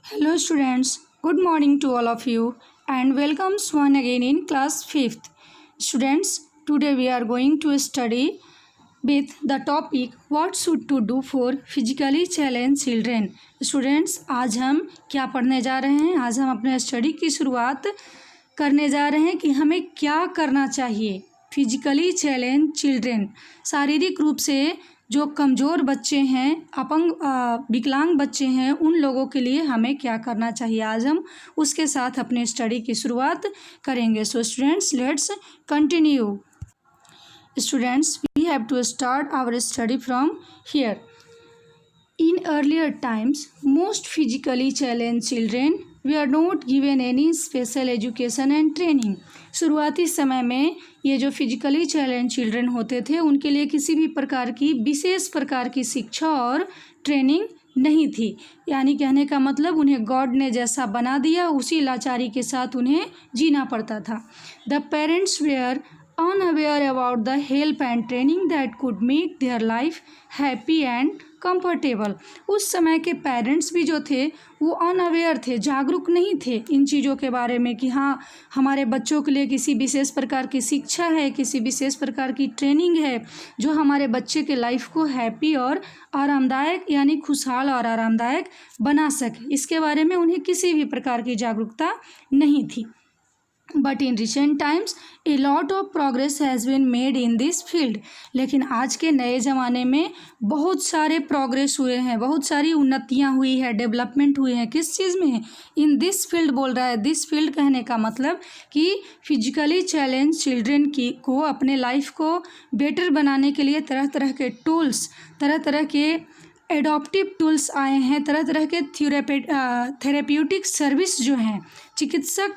Hello students, good morning to all of you and welcome once again in class 5th. Students, today we are going to study with the topic what should to do for physically challenged children. Students, आज हम क्या पढ़ने जा रहे हैं? आज हम अपने स्टडी की शुरुआत करने जा रहे हैं कि हमें क्या करना चाहिए फिजिकली चैलेंज चिल्ड्रेन, शारीरिक रूप से जो कमज़ोर बच्चे हैं, अपंग विकलांग बच्चे हैं, उन लोगों के लिए हमें क्या करना चाहिए। आज हम उसके साथ अपने स्टडी की शुरुआत करेंगे। So students, let's continue. Students, we have to start our study from here. In earlier times, most physically challenged children were not given any special education and training. शुरुआती समय में ये जो फिजिकली चैलेंज चिल्ड्रन होते थे उनके लिए किसी भी प्रकार की विशेष प्रकार की शिक्षा और ट्रेनिंग नहीं थी। यानी कहने का मतलब उन्हें गॉड ने जैसा बना दिया उसी लाचारी के साथ उन्हें जीना पड़ता था। The parents were unaware about the help and training that could make their life happy and comfortable. उस समय के पेरेंट्स भी जो थे वो अनअवेयर थे, जागरूक नहीं थे इन चीज़ों के बारे में कि हाँ हमारे बच्चों के लिए किसी विशेष प्रकार की शिक्षा है, किसी विशेष प्रकार की ट्रेनिंग है जो हमारे बच्चे के लाइफ को हैप्पी और आरामदायक यानी खुशहाल और आरामदायक बना सके। इसके बारे में उन्हें किसी भी प्रकार की जागरूकता नहीं थी। But in recent times a lot of progress has been made in this field. लेकिन आज के नए ज़माने में बहुत सारे प्रोग्रेस हुए हैं, बहुत सारी उन्नतियां हुई है, डेवलपमेंट हुई है। किस चीज़ में? इन दिस फील्ड बोल रहा है। दिस फील्ड कहने का मतलब कि फिजिकली चैलेंज चिल्ड्रन को अपने लाइफ को बेटर बनाने के लिए तरह तरह के टूल्स, तरह तरह के एडॉप्टिव टूल्स आए हैं, तरह तरह के थेरेप्यूटिक सर्विस जो हैं, चिकित्सा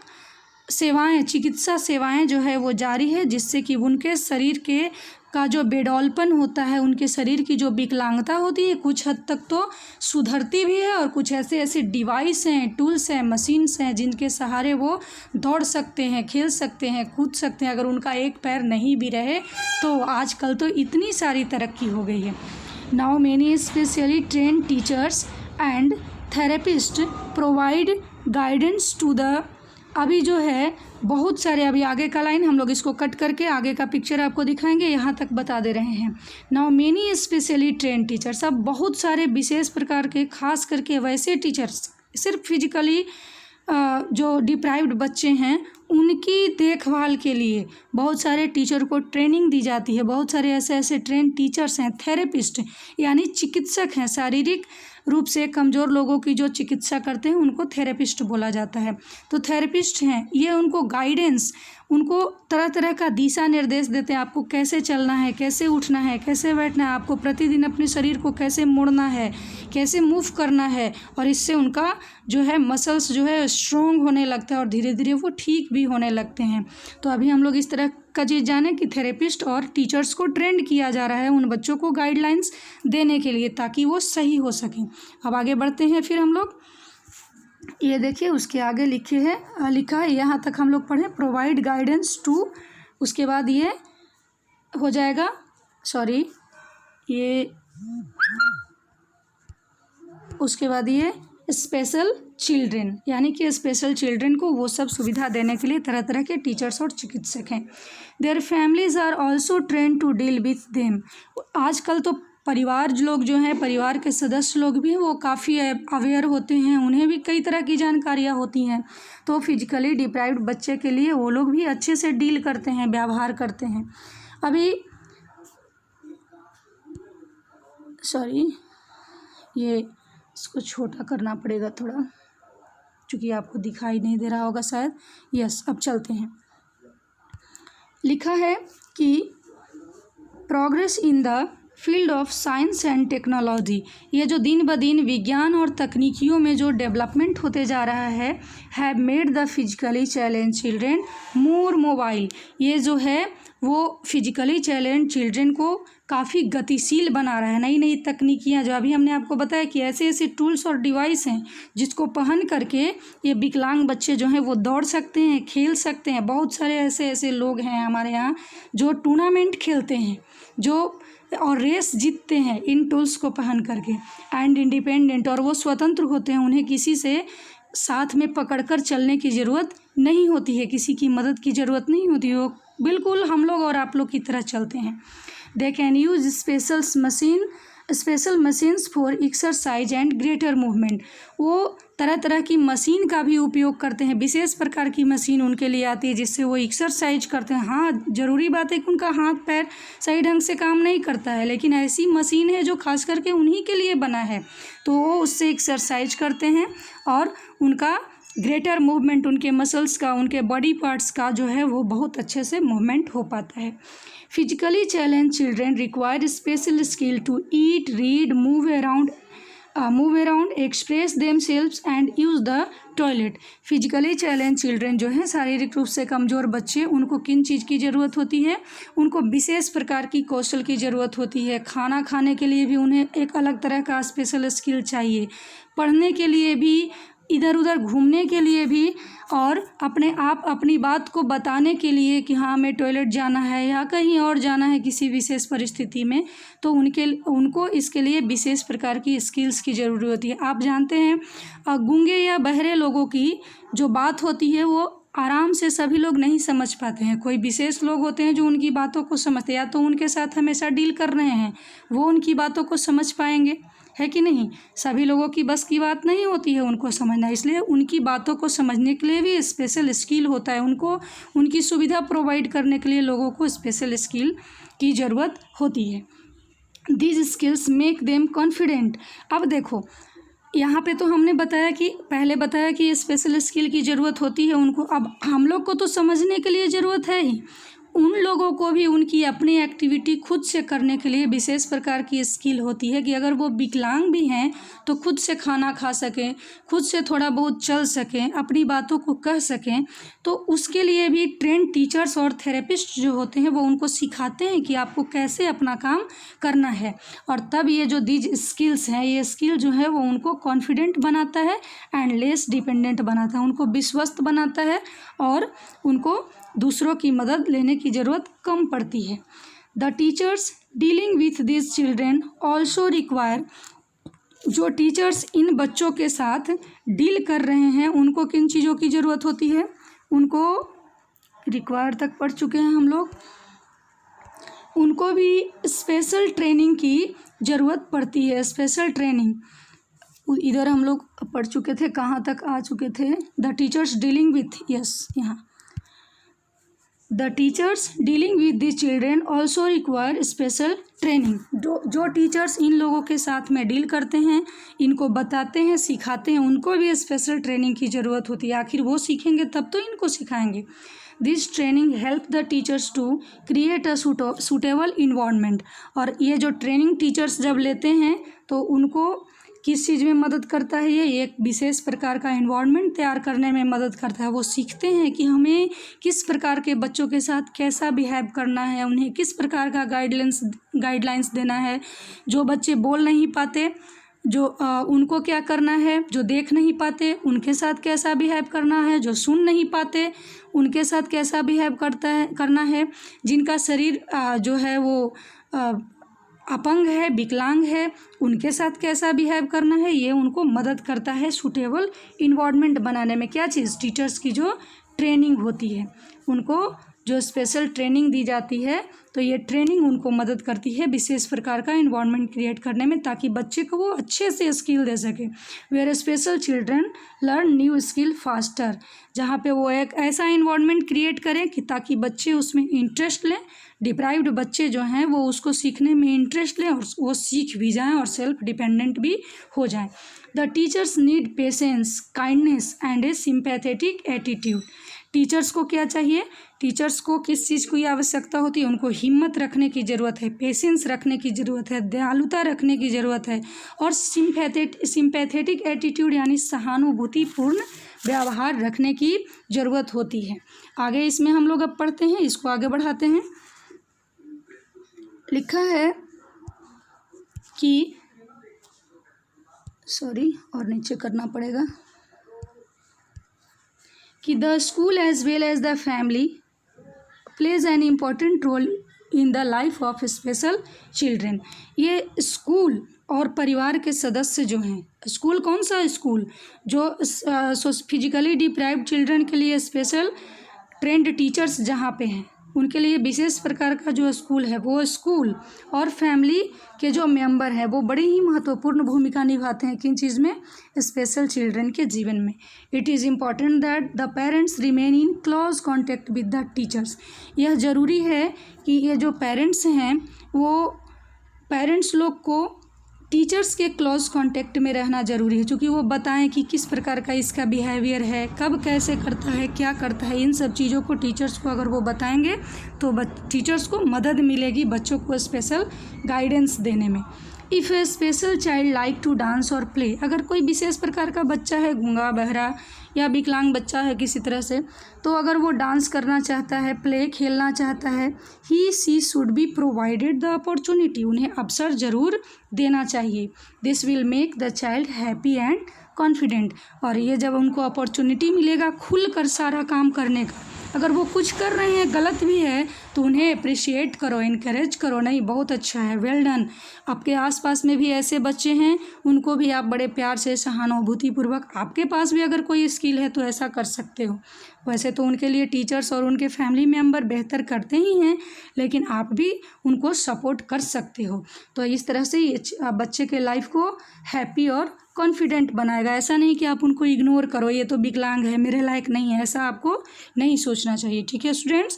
सेवाएं जो है वो जारी है, जिससे कि उनके शरीर का जो बेडौलपन होता है, उनके शरीर की जो विकलांगता होती है कुछ हद तक तो सुधरती भी है। और कुछ ऐसे डिवाइस हैं, टूल्स हैं, मशीन्स हैं जिनके सहारे वो दौड़ सकते हैं, खेल सकते हैं, कूद सकते हैं। अगर उनका एक पैर नहीं भी रहे तो आजकल तो इतनी सारी तरक्की हो गई है। Now many specially train teachers and therapist provide guidance to the. अभी जो है बहुत सारे, अभी आगे का लाइन हम लोग इसको कट करके आगे का पिक्चर आपको दिखाएंगे, यहाँ तक बता दे रहे हैं। Now many specially train teachers, अब बहुत सारे विशेष प्रकार के खास करके वैसे टीचर्स, सिर्फ फिजिकली जो डिप्राइव्ड बच्चे हैं उनकी देखभाल के लिए बहुत सारे टीचर को ट्रेनिंग दी जाती है। बहुत सारे ऐसे ट्रेन टीचर्स हैं, थेरेपिस्ट यानी चिकित्सक हैं, शारीरिक रूप से कमज़ोर लोगों की जो चिकित्सा करते हैं उनको थेरेपिस्ट बोला जाता है। तो थेरेपिस्ट हैं, ये उनको गाइडेंस, उनको तरह तरह का दिशा निर्देश देते हैं, आपको कैसे चलना है, कैसे उठना है, कैसे बैठना है, आपको प्रतिदिन अपने शरीर को कैसे मोड़ना है, कैसे मूव करना है। और इससे उनका जो है मसल्स जो है स्ट्रॉन्ग होने लगता है और धीरे धीरे वो ठीक भी होने लगते हैं। तो अभी हम लोग इस तरह का चीज़ जाने कि थेरेपिस्ट और टीचर्स को ट्रेंड किया जा रहा है उन बच्चों को गाइडलाइंस देने के लिए ताकि वो सही हो सकें। अब आगे बढ़ते हैं फिर हम लोग। ये देखिए उसके आगे लिखा है, यहाँ तक हम लोग पढ़े प्रोवाइड गाइडेंस टू, उसके बाद ये हो जाएगा, सॉरी ये, उसके बाद ये स्पेशल चिल्ड्रेन, यानी कि स्पेशल चिल्ड्रेन को वो सब सुविधा देने के लिए तरह तरह के टीचर्स और चिकित्सक हैं। Their families are also train to deal with them. आजकल तो परिवार लोग जो हैं, परिवार के सदस्य लोग भी वो काफ़ी अवेयर होते हैं, उन्हें भी कई तरह की जानकारियाँ होती हैं। तो फिजिकली डिप्राइव्ड बच्चे के लिए वो लोग भी अच्छे से डील करते हैं, व्यवहार करते हैं। अभी सॉरी ये इसको छोटा करना पड़ेगा थोड़ा, क्योंकि आपको दिखाई नहीं दे रहा होगा शायद। यस, अब चलते हैं। लिखा है कि progress in the field of science and technology, ये जो दिन ब दिन विज्ञान और तकनीकियों में जो डेवलपमेंट होते जा रहा है, have made the physically challenge children more mobile. ये जो है वो फिजिकली चैलेंज चिल्ड्रेन को काफ़ी गतिशील बना रहा है। नई नई तकनीकियाँ जो अभी हमने आपको बताया कि ऐसे टूल्स और डिवाइस हैं जिसको पहन करके ये विकलांग बच्चे जो हैं वो दौड़ सकते हैं, खेल सकते हैं। बहुत सारे ऐसे लोग हैं हमारे यहाँ जो टूर्नामेंट खेलते हैं, जो और रेस जीतते हैं इन टूल्स को पहन करके। एंड इंडिपेंडेंट, और वो स्वतंत्र होते हैं, उन्हें किसी से साथ में पकड़कर चलने की ज़रूरत नहीं होती है, किसी की मदद की ज़रूरत नहीं होती, वो बिल्कुल हम लोग और आप लोग की तरह चलते हैं। They can use special machines for exercise and greater movement. वो तरह तरह की मशीन का भी उपयोग करते हैं, विशेष प्रकार की मशीन उनके लिए आती है जिससे वो एक्सरसाइज करते हैं। हाँ, ज़रूरी बात है कि उनका हाथ पैर सही ढंग से काम नहीं करता है, लेकिन ऐसी मशीन है जो खास करके उन्हीं के लिए बना है, तो वो उससे एक्सरसाइज करते हैं और उनका ग्रेटर मूवमेंट, उनके मसल्स का, उनके बॉडी पार्ट्स का जो है वो बहुत अच्छे से मूवमेंट हो पाता है। Physically challenge children require special skill to eat, read, move around, express themselves and use the toilet. Physically challenge children जो हैं, शारीरिक रूप से कमज़ोर बच्चे, उनको किन चीज़ की ज़रूरत होती है? उनको विशेष प्रकार की कौशल की ज़रूरत होती है। खाना खाने के लिए भी उन्हें एक अलग तरह का स्पेशल स्किल चाहिए, पढ़ने के लिए भी, इधर उधर घूमने के लिए भी, और अपने आप अपनी बात को बताने के लिए कि हाँ हमें टॉयलेट जाना है या कहीं और जाना है किसी विशेष परिस्थिति में, तो उनको इसके लिए विशेष प्रकार की स्किल्स की ज़रूरत होती है। आप जानते हैं गूंगे या बहरे लोगों की जो बात होती है वो आराम से सभी लोग नहीं समझ पाते हैं। कोई विशेष लोग होते हैं जो उनकी बातों को समझते हैं, या तो उनके साथ हमेशा डील कर रहे हैं, वो उनकी बातों को समझ पाएंगे, है कि नहीं? सभी लोगों की बस की बात नहीं होती है उनको समझना, इसलिए उनकी बातों को समझने के लिए भी स्पेशल स्किल होता है। उनको उनकी सुविधा प्रोवाइड करने के लिए लोगों को स्पेशल स्किल की ज़रूरत होती है। These skills make them confident. अब देखो, यहाँ पे तो हमने पहले बताया कि स्पेशल स्किल की ज़रूरत होती है उनको। अब हम लोग को तो समझने के लिए ज़रूरत है ही, उन लोगों को भी उनकी अपनी एक्टिविटी खुद से करने के लिए विशेष प्रकार की स्किल होती है कि अगर वो विकलांग भी हैं तो खुद से खाना खा सकें, खुद से थोड़ा बहुत चल सकें, अपनी बातों को कह सकें, तो उसके लिए भी ट्रेंड टीचर्स और थेरेपिस्ट जो होते हैं वो उनको सिखाते हैं कि आपको कैसे अपना काम करना है। और तब ये जो दीज स्किल्स हैं, ये स्किल जो है वो उनको कॉन्फिडेंट बनाता है एंड लेस डिपेंडेंट बनाता है, उनको विश्वस्त बनाता है और उनको दूसरों की मदद लेने की ज़रूरत कम पड़ती है। The teachers dealing with this children also require. जो टीचर्स इन बच्चों के साथ डील कर रहे हैं उनको किन चीज़ों की ज़रूरत होती है? उनको रिक्वायर तक पढ़ चुके हैं हम लोग, उनको भी स्पेशल ट्रेनिंग की ज़रूरत पड़ती है। स्पेशल ट्रेनिंग इधर हम लोग पढ़ चुके थे, कहाँ तक आ चुके थे? The teachers dealing with, yes, यहाँ the teachers dealing with the children also require special training. जो टीचर्स इन लोगों के साथ में डील करते हैं, इनको बताते हैं, सिखाते हैं, उनको भी स्पेशल ट्रेनिंग की ज़रूरत होती है। आखिर वो सीखेंगे तब तो इनको सिखाएंगे। This training help the teachers to create a suitable environment. और ये जो ट्रेनिंग टीचर्स जब लेते हैं तो उनको किस चीज़ में मदद करता है? ये एक विशेष प्रकार का इन्वायरमेंट तैयार करने में मदद करता है। वो सीखते हैं कि हमें किस प्रकार के बच्चों के साथ कैसा बिहेव करना है, उन्हें किस प्रकार का गाइडलाइंस देना है। जो बच्चे बोल नहीं पाते, उनको क्या करना है, जो देख नहीं पाते उनके साथ कैसा बिहेव करना है, जो सुन नहीं पाते उनके साथ कैसा बिहेव करना है, जिनका शरीर जो है वो अपंग है, विकलांग है, उनके साथ कैसा बिहेव करना है, ये उनको मदद करता है सूटेबल इन्वायरमेंट बनाने में। क्या चीज़? टीचर्स की जो ट्रेनिंग होती है, उनको जो स्पेशल ट्रेनिंग दी जाती है, तो ये ट्रेनिंग उनको मदद करती है विशेष प्रकार का इन्वायरमेंट क्रिएट करने में, ताकि बच्चे को वो अच्छे से स्किल दे सके। Where special children learn new skill faster. जहाँ पे वो एक ऐसा इन्वायरमेंट क्रिएट करें कि ताकि बच्चे उसमें इंटरेस्ट लें। डिप्राइव्ड बच्चे जो हैं वो उसको सीखने में इंटरेस्ट लें और वो सीख भी जाएं और सेल्फ डिपेंडेंट भी हो जाएं। The teachers need patience, kindness and A sympathetic attitude. Teachers को क्या चाहिए? टीचर्स को किस चीज़ की आवश्यकता होती है? उनको हिम्मत रखने की ज़रूरत है, पेशेंस रखने की ज़रूरत है, दयालुता रखने की ज़रूरत है और सिंपैथेटिक एटीट्यूड यानी सहानुभूतिपूर्ण व्यवहार रखने की ज़रूरत होती है। आगे इसमें हम लोग अब पढ़ते हैं, इसको आगे बढ़ाते हैं। लिखा है कि और नीचे करना पड़ेगा कि the school as well as the family plays an important role in the life of special children. ये स्कूल और परिवार के सदस्य जो हैं, स्कूल कौन सा स्कूल, जो फिजिकली डिप्राइव्ड चिल्ड्रन के लिए स्पेशल ट्रेंड टीचर्स जहाँ पे हैं उनके लिए विशेष प्रकार का जो स्कूल है वो स्कूल, और फैमिली के जो मेंबर हैं वो बड़ी ही महत्वपूर्ण भूमिका निभाते हैं किन चीज़ में, स्पेशल चिल्ड्रन के जीवन में। It is important that the parents remain in close contact with the teachers. यह ज़रूरी है कि ये जो पेरेंट्स हैं वो पेरेंट्स लोग को टीचर्स के क्लोज कांटेक्ट में रहना ज़रूरी है, क्योंकि वो बताएं कि किस प्रकार का इसका बिहेवियर है, कब कैसे करता है, क्या करता है। इन सब चीज़ों को टीचर्स को अगर वो बताएंगे तो टीचर्स को मदद मिलेगी बच्चों को स्पेशल गाइडेंस देने में। If a special child like to dance और प्ले, अगर कोई विशेष प्रकार का बच्चा है, गूंगा बहरा या विकलांग बच्चा है किसी तरह से, तो अगर वो डांस करना चाहता है, प्ले खेलना चाहता है, he she should be provided the opportunity, उन्हें अवसर ज़रूर देना चाहिए। This will make the child happy and confident, और ये जब उनको अपॉर्चुनिटी मिलेगा खुल कर सारा काम करने का, अगर वो कुछ कर रहे हैं गलत भी है तो उन्हें अप्रिशिएट करो, इनकरेज करो, नहीं बहुत अच्छा है, वेल डन। आपके आसपास में भी ऐसे बच्चे हैं, उनको भी आप बड़े प्यार से सहानुभूतिपूर्वक, आपके पास भी अगर कोई स्किल है तो ऐसा कर सकते हो। वैसे तो उनके लिए टीचर्स और उनके फैमिली मेम्बर बेहतर करते ही हैं, लेकिन आप भी उनको सपोर्ट कर सकते हो। तो इस तरह से ये बच्चे के लाइफ को हैप्पी और कॉन्फिडेंट बनाएगा। ऐसा नहीं कि आप उनको इग्नोर करो, ये तो विकलांग है, मेरे लायक नहीं है, ऐसा आपको नहीं सोचना चाहिए। ठीक है स्टूडेंट्स,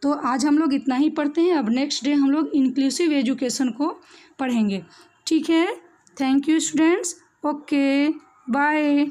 तो आज हम लोग इतना ही पढ़ते हैं। अब नेक्स्ट डे हम लोग इंक्लूसिव एजुकेशन को पढ़ेंगे। ठीक है, thank you students, okay bye.